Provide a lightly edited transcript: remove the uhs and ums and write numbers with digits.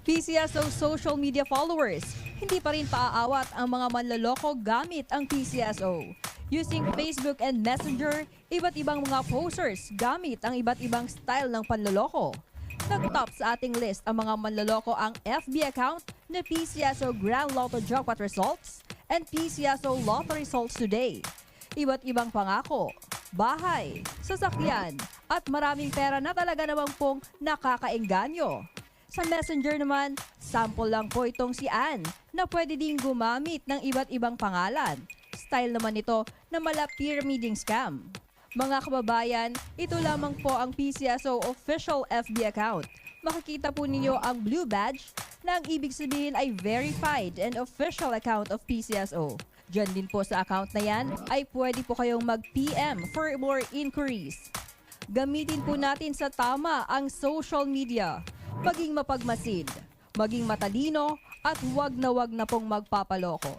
PCSO social media followers, hindi pa rin paaawat ang mga manloloko gamit ang PCSO. Using Facebook and Messenger, iba't ibang mga posers gamit ang iba't ibang style ng panloloko. Nag-top sa ating list ang mga manloloko ang FB account na PCSO Grand Lotto Jackpot Results and PCSO Lotto Results Today. Iba't ibang pangako, bahay, sasakyan, at maraming pera na talaga namang pong nakakaengganyo. Sa Messenger naman, sample lang po itong si Ann na pwede ding gumamit ng iba't ibang pangalan. Style naman ito na mala pyramiding scam. Mga kababayan, ito lamang po ang PCSO official FB account. Makikita po ninyo ang blue badge na ang ibig sabihin ay verified and official account of PCSO. Diyan din po sa account na yan ay pwede po kayong mag-PM for more inquiries. Gamitin po natin sa tama ang social media. Maging mapagmasid, maging matalino at wag na pong magpapaloko.